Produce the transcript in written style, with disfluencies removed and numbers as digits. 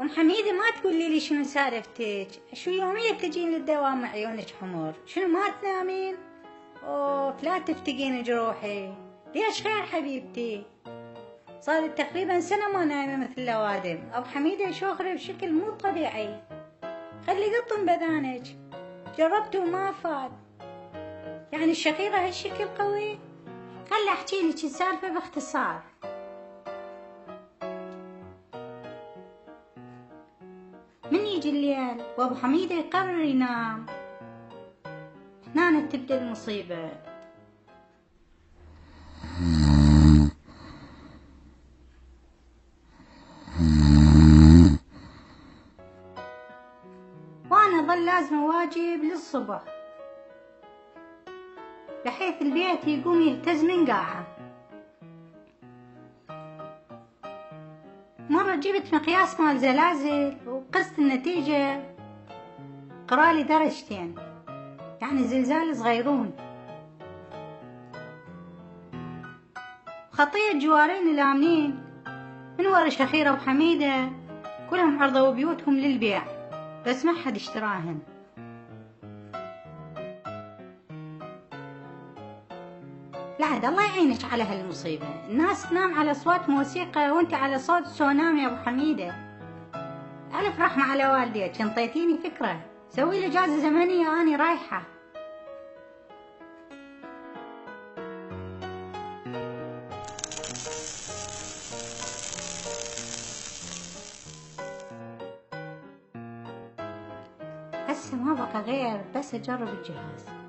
أم حميدة ما تقولي لي شنو سالفتك؟ شو يوميا تجين للدوام عيونك حمر؟ شنو ما تنامين؟ أوف لا تفتقين جروحي، ليش خير حبيبتي؟ صارت تقريبا سنة ما نايمة مثل الأوادم، أبو حميدة شوخرة بشكل مو طبيعي، خلي قطن بذانك، جربت وما فات، يعني الشقيرة هالشكل قوي؟ خلي أحكي لك السالفة باختصار. من يجي الليل وأبو حميدة يقرر ينام، هنا تبدأ المصيبة. وأنا ظل لازمة واجب للصبح، بحيث البيت يقوم يهتز من قاعة. مرة جبت مقياس مال زلازل وقست النتيجة قرالي درجتين، يعني زلزال صغيرون. خطية جوارين الآمنين من ورا شخير أبو حميدة كلهم عرضوا بيوتهم للبيع، بس ما حد اشتراهن. لا عاد الله يعينك على هالمصيبة، الناس تنام على أصوات موسيقى وانت على صوت سونام يا أبو حميدة. ألف رحمة على والديك، انطيتيني فكرة، سوي لي إجازة زمنية أني رايحة. هسه ما بقى غير بس أجرب الجهاز.